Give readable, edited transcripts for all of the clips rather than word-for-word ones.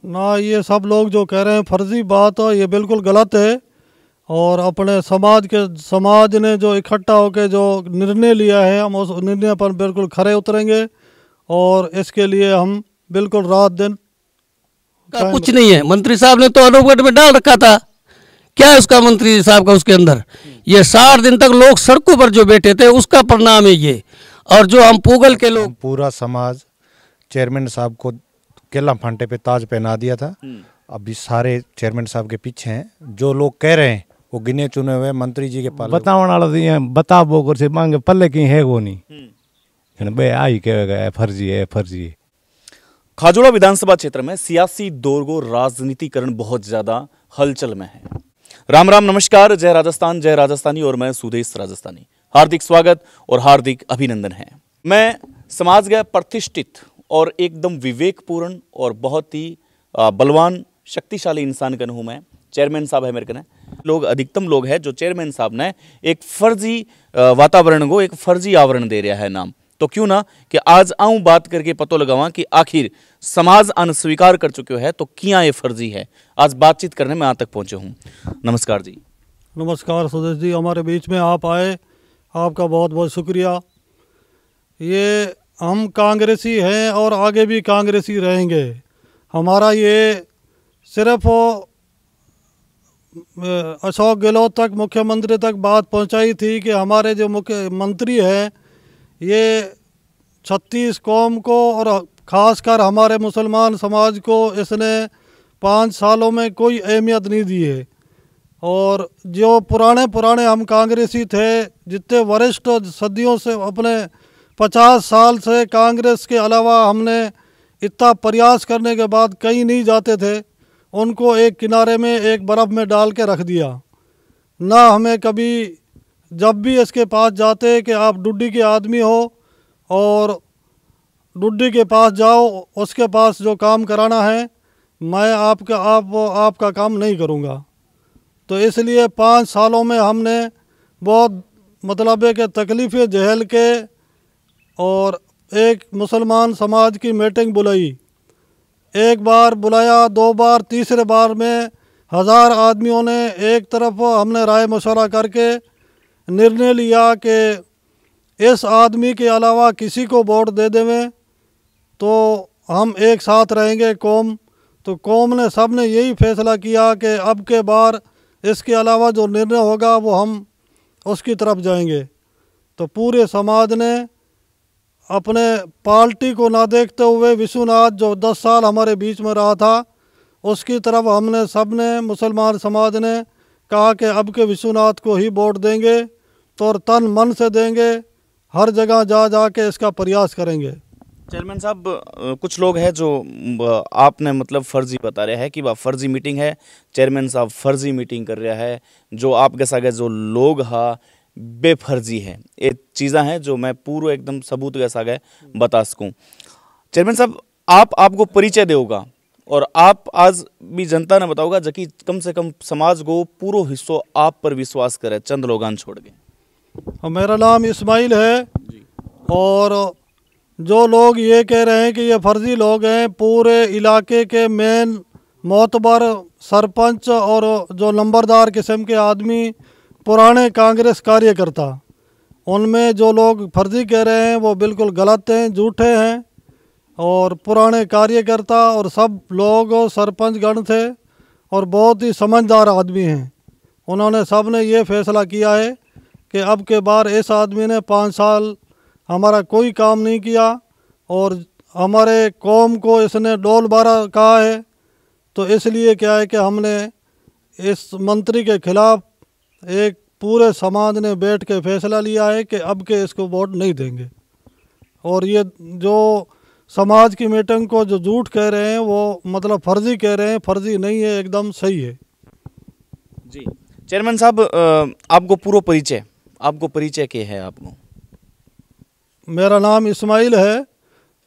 ना ये सब लोग जो कह रहे हैं फर्जी बात है, ये बिल्कुल गलत है। और अपने समाज ने जो इकट्ठा होकर जो निर्णय लिया है, हम उस निर्णय पर बिल्कुल खरे उतरेंगे और इसके लिए हम बिल्कुल रात दिन का कुछ नहीं है। मंत्री साहब ने तो अनोगढ़ में डाल रखा था, क्या है उसका मंत्री साहब का उसके अंदर? ये 60 दिन तक लोग सड़कों पर जो बैठे थे उसका परिणाम है ये। और जो हम पूगल के लोग, पूरा समाज चेयरमैन साहब को केला फांटे पे ताज पहना दिया था। अभी सारे चेयरमैन साहब के पीछे हैं। जो लोग कह रहे हैं वो गिने चुने हुए मंत्री जी के पास बतावन वाला तो ये बता बोकर से मांगे पल्ले की है वो नहीं बे आई कहेगा फर्जी है फर्जी है। खाजोड़ा विधानसभा क्षेत्र में सियासी दौर राजनीतिकरण बहुत ज्यादा हलचल में है। राम राम नमस्कार, जय राजस्थान, जय राजस्थानी और मैं सुदेश राजस्थानी। हार्दिक स्वागत और हार्दिक अभिनंदन है। मैं समाज के प्रतिष्ठित और एकदम विवेकपूर्ण और बहुत ही बलवान शक्तिशाली इंसान का हूं मैं। चेयरमैन साहब है मेरे कने। लोग अधिकतम लोग हैं जो चेयरमैन साहब ने एक फर्जी वातावरण को एक फर्जी आवरण दे रहा है नाम। तो क्यों ना कि आज आऊं बात करके पतो लगावा कि आखिर समाज अस्वीकार कर चुके है तो क्या ये फर्जी है। आज बातचीत करने में यहाँ तक पहुंचे हूँ। नमस्कार जी। नमस्कार सुदेश जी, हमारे बीच में आप आए, आपका बहुत बहुत शुक्रिया। ये हम कांग्रेसी हैं और आगे भी कांग्रेसी रहेंगे। हमारा ये सिर्फ अशोक गहलोत तक, मुख्यमंत्री तक बात पहुंचाई थी कि हमारे जो मुख्यमंत्री हैं ये 36 कौम को और ख़ासकर हमारे मुसलमान समाज को इसने 5 सालों में कोई अहमियत नहीं दी है। और जो पुराने हम कांग्रेसी थे, जितने वरिष्ठ सदियों से अपने 50 साल से कांग्रेस के अलावा हमने इतना प्रयास करने के बाद कहीं नहीं जाते थे, उनको एक किनारे में एक बर्फ़ में डाल के रख दिया। ना हमें कभी, जब भी इसके पास जाते कि आप डुड्डी के आदमी हो और डुड्डी के पास जाओ, उसके पास जो काम कराना है मैं आपका काम नहीं करूँगा। तो इसलिए 5 सालों में हमने बहुत मतलब है कि तकलीफ़ें झेल के और एक मुसलमान समाज की मीटिंग बुलाई। एक बार बुलाया, 2 बार, तीसरे बार में 1000 आदमियों ने एक तरफ हमने राय मशवरा करके निर्णय लिया कि इस आदमी के अलावा किसी को वोट दे देवें तो हम एक साथ रहेंगे कौम। तो कौम ने सब ने यही फैसला किया कि अब के बार इसके अलावा जो निर्णय होगा वो हम उसकी तरफ जाएंगे। तो पूरे समाज ने अपने पार्टी को ना देखते हुए विश्वनाथ जो 10 साल हमारे बीच में रहा था उसकी तरफ हमने सब ने, मुसलमान समाज ने कहा कि अब के विश्वनाथ को ही वोट देंगे तो और तन मन से देंगे, हर जगह जा के इसका प्रयास करेंगे। चेयरमैन साहब, कुछ लोग हैं जो आपने मतलब फर्जी बता रहे हैं कि वह फर्जी मीटिंग है, चेयरमैन साहब फर्जी मीटिंग कर रहा है, जो आपके साथ जो लोग हा बेफर्जी है। ये चीज़ें हैं जो मैं पूरा एकदम सबूत के साथ बता सकूं। चेयरमैन साहब, आपको परिचय देगा और आप आज भी जनता ने बताओगा जबकि कम से कम समाज को पूरा हिस्सों आप पर विश्वास करे, चंद लोगान छोड़ के। मेरा नाम इस्माइल है और जो लोग ये कह रहे हैं कि ये फर्जी लोग हैं, पूरे इलाके के मेन मोतबर सरपंच और जो नंबरदार किस्म के आदमी, पुराने कांग्रेस कार्यकर्ता, उनमें जो लोग फर्जी कह रहे हैं वो बिल्कुल गलत हैं, झूठे हैं। और पुराने कार्यकर्ता और सब लोग सरपंच गण थे और बहुत ही समझदार आदमी हैं। उन्होंने सब ने ये फैसला किया है कि अब के बार इस आदमी ने 5 साल हमारा कोई काम नहीं किया और हमारे कौम को इसने डोल बारा कहा है। तो इसलिए क्या है कि हमने इस मंत्री के खिलाफ एक पूरे समाज ने बैठ के फैसला लिया है कि अब के इसको वोट नहीं देंगे। और ये जो समाज की मीटिंग को जो झूठ कह रहे हैं वो मतलब फर्जी कह रहे हैं, फर्जी नहीं है, एकदम सही है जी। चेयरमैन साहब, आपको पूरा परिचय क्या है? आपको मेरा नाम इस्माइल है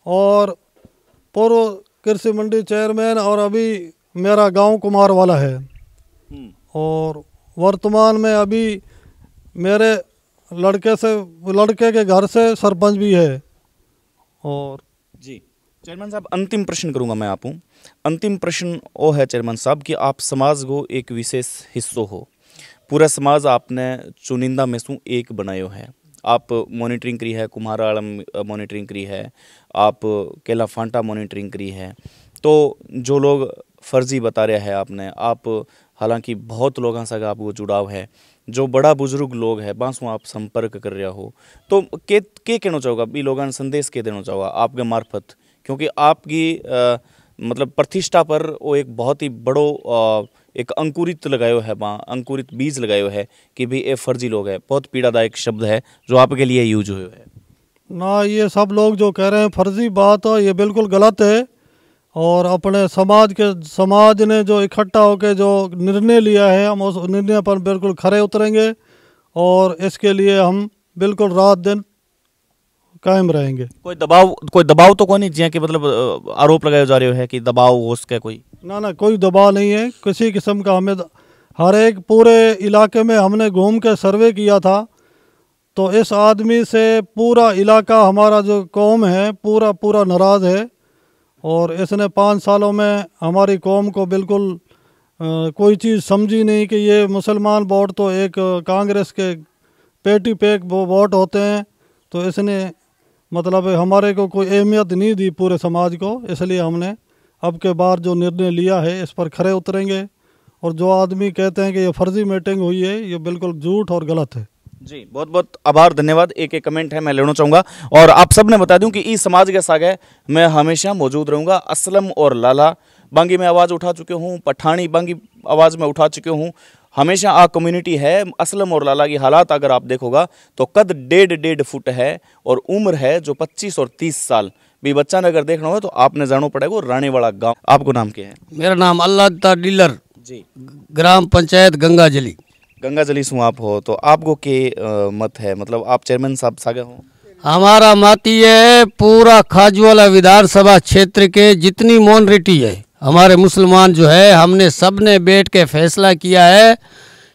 और पूर्व कृषि मंडी चेयरमैन और अभी मेरा गांव कुमार वाला है। और वर्तमान में अभी मेरे लड़के के घर से सरपंच भी है। और जी चेयरमैन साहब, अंतिम प्रश्न करूंगा मैं आपको। अंतिम प्रश्न वो है चेयरमैन साहब कि आप समाज को एक विशेष हिस्सों हो, पूरा समाज आपने चुनिंदा में से एक बनायो है। आप मॉनिटरिंग करी है, कुम्हारा आलम मॉनिटरिंग करी है, आप केला फांटा मॉनिटरिंग करी है। तो जो लोग फर्जी बता रहे हैं आपने, आप हालांकि बहुत लोगों से आपको जुड़ाव है, जो बड़ा बुजुर्ग लोग है बांसों आप संपर्क कर रहे हो, तो के कहना चाहोगा भी लोगों संदेश के देना चाहोगा आपके मार्फत, क्योंकि आपकी मतलब प्रतिष्ठा पर वो एक बहुत ही बड़ो एक अंकुरित लगायो है, अंकुरित बीज लगायो है कि भी ये फर्जी लोग है। बहुत पीड़ादायक शब्द है जो आपके लिए यूज हुए है ना। ये सब लोग जो कह रहे हैं फर्जी बात है, ये बिल्कुल गलत है। और अपने समाज ने जो इकट्ठा होकर जो निर्णय लिया है, हम उस निर्णय पर बिल्कुल खरे उतरेंगे और इसके लिए हम बिल्कुल रात दिन कायम रहेंगे। कोई दबाव तो कोई नहीं, जिया कि मतलब आरोप लगाए जा रहे हो है कि दबाव हो सके कोई? ना, कोई दबाव नहीं है किसी किस्म का। हमें हर एक पूरे इलाके में हमने घूम के सर्वे किया था, तो इस आदमी से पूरा इलाका हमारा जो कौम है पूरा नाराज़ है। और इसने 5 सालों में हमारी कौम को बिल्कुल कोई चीज़ समझी नहीं कि ये मुसलमान वोट तो एक कांग्रेस के पेटी पेक वोट होते हैं, तो इसने मतलब हमारे को कोई अहमियत नहीं दी पूरे समाज को। इसलिए हमने अब के बार जो निर्णय लिया है इस पर खरे उतरेंगे। और जो आदमी कहते हैं कि ये फर्जी मीटिंग हुई है, ये बिल्कुल झूठ और गलत है। जी, बहुत बहुत आभार, धन्यवाद। एक कमेंट है मैं लेना चाहूँगा और आप सब ने बता दूं कि इस समाज के सागे मैं हमेशा मौजूद रहूँगा। असलम और लाला बांगी में आवाज़ उठा चुके हूँ, पठानी बांगी आवाज़ में उठा चुके हूँ। हमेशा आ कम्युनिटी है। असलम और लाला की हालात अगर आप देखोगा तो कद 1.5 फुट है और उम्र है जो 25 और 30 साल भी। बच्चा ने अगर देखना हो तो आपने जाना पड़ेगा रानी वाला गाँव। आपको नाम क्या है? मेरा नाम अल्लाह डीलर जी, ग्राम पंचायत गंगाजली। गंगाजली से आप हो तो आपको के मत है, मतलब आप चेयरमैन साहब सागे हो? हमारा मत ये है, पूरा खाजूवाला विधानसभा क्षेत्र के जितनी माइनॉरिटी है हमारे मुसलमान जो है, हमने सब ने बैठ के फैसला किया है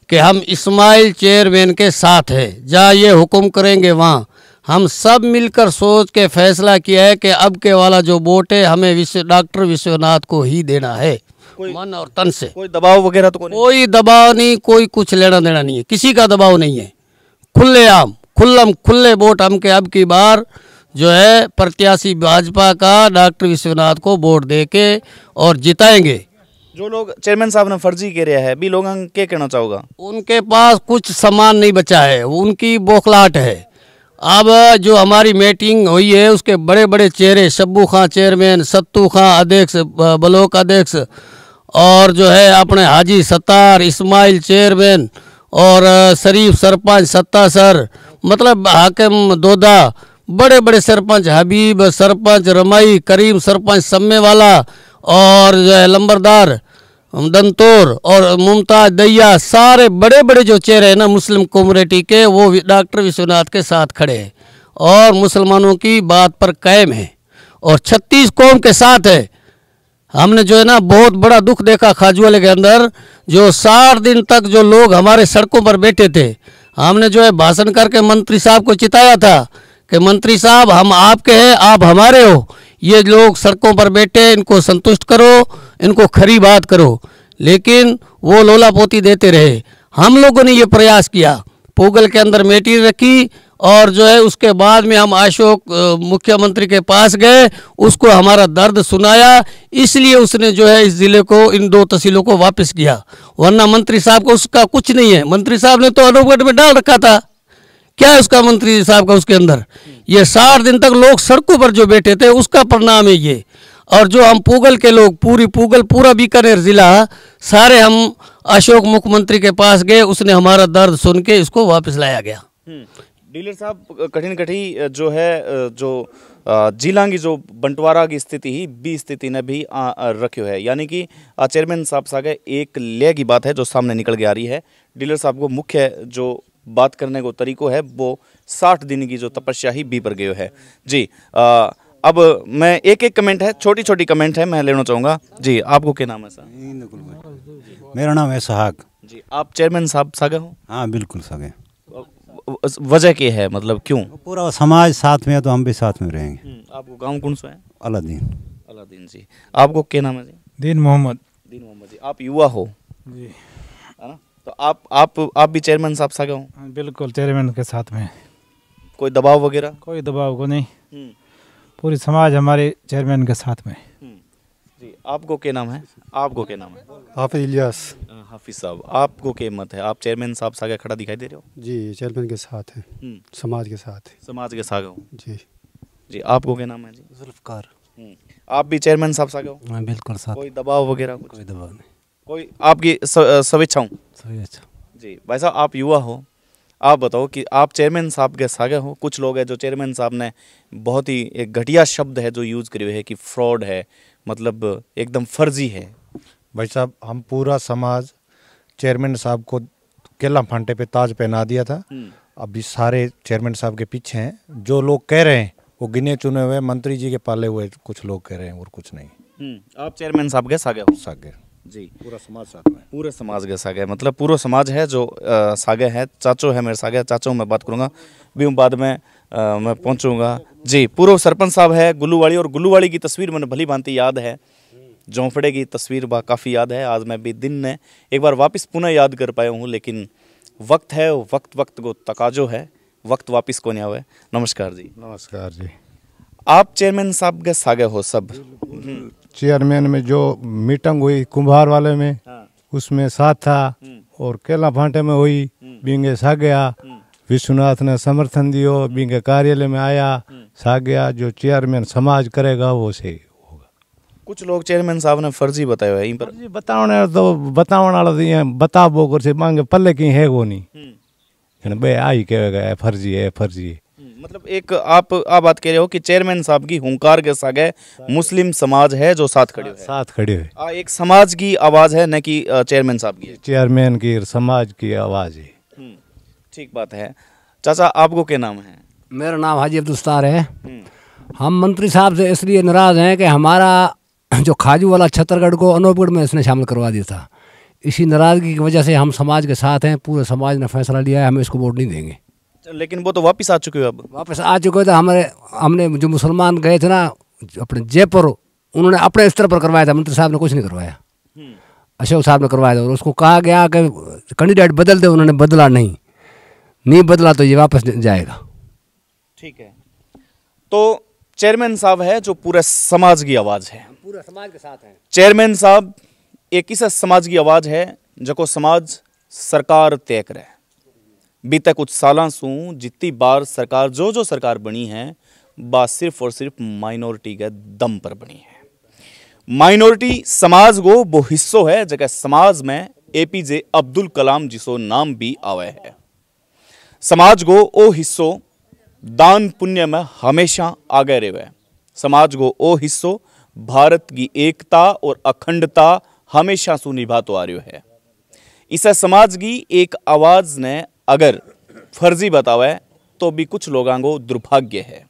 कि हम इस्माइल चेयरमैन के साथ है। जहाँ ये हुक्म करेंगे वहाँ हम सब मिलकर सोच के फैसला किया है कि अब के वाला जो वोट है हमें डॉक्टर विश्वनाथ को ही देना है, मन और तन से। कोई दबाव वगैरह तो कोई दबाव नहीं, कोई कुछ लेना देना नहीं है, किसी का दबाव नहीं है। खुलेआम खुले वोट हम के अब की बार जो है प्रत्याशी भाजपा का डॉक्टर विश्वनाथ को वोट देके और जिताएंगे। जो लोग चेयरमैन साहब ने फर्जी कह रहा है भी लोगों क्या कहना चाहोगा? उनके पास कुछ सामान नहीं बचा है, उनकी बौखलाहट है। अब जो हमारी मीटिंग हुई है उसके बड़े बड़े चेहरे, शब्बू खां चेयरमैन, सत्तू खां अध्यक्ष, ब्लॉक अध्यक्ष, और जो है अपने हाजी सत्तार, इस्माइल चेयरमैन और शरीफ सरपंच सत्ता सर, मतलब हाकिम दोदा, बड़े बड़े सरपंच हबीब सरपंच, रमाई करीम सरपंच सम्मे वाला, और जो है लंबरदार दंतोर और मुमताज दैया, सारे बड़े बड़े जो चेहरे हैं ना मुस्लिम कम्युनिटी के, वो डॉक्टर विश्वनाथ के साथ खड़े हैं और मुसलमानों की बात पर कायम है और 36 कौम के साथ है। हमने जो है ना बहुत बड़ा दुख देखा खाजूवाले के अंदर, जो 60 दिन तक जो लोग हमारे सड़कों पर बैठे थे, हमने जो है भाषण करके मंत्री साहब को चिताया था कि मंत्री साहब हम आपके हैं, आप हमारे हो, ये लोग सड़कों पर बैठे इनको संतुष्ट करो, इनको खरी बात करो। लेकिन वो लोला पोती देते रहे। हम लोगों ने ये प्रयास किया, पूगल के अंदर मीटिंग रखी और जो है उसके बाद में हम अशोक मुख्यमंत्री के पास गए, उसको हमारा दर्द सुनाया, इसलिए उसने जो है इस ज़िले को, इन 2 तहसीलों को वापस किया। वरना मंत्री साहब को उसका कुछ नहीं है। मंत्री साहब ने तो अनूपगढ़ में डाल रखा था, क्या है उसका मंत्री साहब का उसके अंदर? ये 60 दिन तक लोग सड़कों पर जो बैठे थे उसका परिणाम है ये। और जो हम पूगल के लोग, पूरा बीकानेर ज़िला, सारे हम अशोक मुख्यमंत्री के पास गए, उसने हमारा दर्द सुन के इसको वापस लाया गया। डीलर साहब, कठिन जो है जो जिला की जो बंटवारा की स्थिति ही बी स्थिति ने भी रखियो है, यानी कि चेयरमैन साहब सागे एक ले की बात है जो सामने निकल के आ रही है। डीलर साहब को मुख्य जो बात करने को तरीको है वो 60 दिन की जो तपस्या ही बी पर गयो है। जी, अब मैं एक कमेंट है, छोटी कमेंट है, मैं लेना चाहूँगा। जी, आपको क्या नाम है सर? मेरा नाम है सहाग। जी, आप चेयरमैन साहब सागे हो? हाँ बिल्कुल सगे। वजह क्या है, मतलब क्यों? पूरा समाज साथ में है तो हम भी साथ में रहेंगे। आपको गांव कौन सा है? अलादीन। अलादीन जी। आपको क्या नाम है जी? दीन मोहम्मद दीन मोहम्मद जी। आप युवा हो, जी। है ना? तो आप भी चेयरमैन साहब सागे हो? बिल्कुल चेयरमैन के साथ में, कोई दबाव वगैरह? कोई दबाव को नहीं, हम्म, पूरी समाज हमारे चेयरमैन के साथ में। जी। आपको क्या नाम है? आपको क्या नाम है? हाफिज इलियास। हाफिज साहब, आपको क्या मत है? आप चेयरमैन साहब सागे खड़ा दिखाई दे रहे हो? जी, चेयरमैन के साथ हैं, समाज के साथ हैं। समाज के सागे हो जी। जी। आपको क्या नाम है जी? जुल्फकार। आप भी चेयरमैन साहब सागे हो? हाँ बिल्कुल साथ। कोई दबाव वगैरह कुछ? कोई दबाव नहीं। कोई आपकी शुभेच्छाओं? सही अच्छा। जी। भाई साहब, आप युवा हो, आप बताओ कि आप चेयरमैन साहब के सागे हो। कुछ लोग हैं जो चेयरमैन साहब ने बहुत ही एक घटिया शब्द है जो यूज़ करे हुए है कि फ्रॉड है, मतलब एकदम फर्जी है। भाई साहब, हम पूरा समाज चेयरमैन साहब को केला फांटे पे ताज पहना दिया था। अभी सारे चेयरमैन साहब के पीछे हैं। जो लोग कह रहे हैं वो गिने चुने हुए मंत्री जी के पाले हुए कुछ लोग कह रहे हैं और कुछ नहीं। आप चेयरमैन साहब के सागे हो? सागे जी। पूरा समाज साथ में। पूरे समाज के सागे, मतलब पूरा समाज है जो सागे है। चाचो है मेरे सागे, चाचो मैं बात करूँगा भी हूँ, बाद में मैं पहुँचूँगा जी। पूर्व सरपंच साहब है गुल्लूवाड़ी, और गुल्लूवाड़ी की तस्वीर मैंने भली भांति याद है, जोंफड़े की तस्वीर बा काफ़ी याद है। आज मैं भी दिन ने एक बार वापस पुनः याद कर पाया हूँ, लेकिन वक्त है, वक्त को तकाजो है, वक्त वापस को नहीं आवे। नमस्कार जी। नमस्कार जी। आप चेयरमैन साहब के सागे हो सब? चेयरमैन में जो मीटिंग हुई कुंभार वाले में, उसमें साथ था, और केला फांटे में हुई बिंगे सागया। विश्वनाथ ने समर्थन दियो, बिंगे कार्यालय में आया सागया। जो चेयरमैन समाज करेगा वो सही होगा। कुछ लोग चेयरमैन साहब ने फर्जी बताया है इन पर। जी बतावने तो बतावन वाला तो ये बता बोकर से मांगे पल्ले की है वो नहीं, बे आई कहेगा है फर्जी है फर्जी है। मतलब एक आप बात कह रहे हो कि चेयरमैन साहब की हुंकार के सागे मुस्लिम समाज है जो साथ खड़े है, साथ खड़े हुए। एक समाज की आवाज है, न कि चेयरमैन साहब की। चेयरमैन की समाज की आवाज है। ठीक बात है। चाचा, आपको क्या नाम है? मेरा नाम हाजी अब्दुल सत्तार है। हम मंत्री साहब से इसलिए नाराज़ हैं कि हमारा जो खाजू वाला छत्तरगढ़ को अनूपगढ़ में इसने शामिल करवा दिया था। इसी नाराज़गी की वजह से हम समाज के साथ हैं। पूरे समाज ने फैसला लिया है हम इसको वोट नहीं देंगे। लेकिन वो तो वापस आ चुके हो। अब वापस आ चुके थे। हमने जो मुसलमान गए थे ना अपने जयपुर, उन्होंने अपने स्तर पर करवाया था, मंत्री साहब ने कुछ नहीं करवाया। अशोक साहब ने करवाया था, और उसको कहा गया कि कैंडिडेट बदल दे, उन्होंने बदला नहीं बदला तो ये वापस जाएगा। ठीक है। तो चेयरमैन साहब है जो पूरे समाज की आवाज़ है, पूरे समाज के साथ हैं। चेयरमैन साहब एक ऐसा समाज की आवाज़ है जो समाज सरकार तय करे। बीते कुछ सालों से जितनी बार सरकार जो सरकार बनी है, बात सिर्फ और सिर्फ माइनॉरिटी के दम पर बनी है। माइनॉरिटी समाज को वो हिस्सों है जगह समाज में APJ अब्दुल कलाम जिसो नाम भी आवे है। समाज को ओ हिस्सों दान पुण्य में हमेशा आगे रहे। समाज को ओ हिस्सों भारत की एकता और अखंडता हमेशा सु निभातो आ रही है। इसे समाज की एक आवाज ने अगर फर्जी बतावे तो भी कुछ लोगों को दुर्भाग्य है।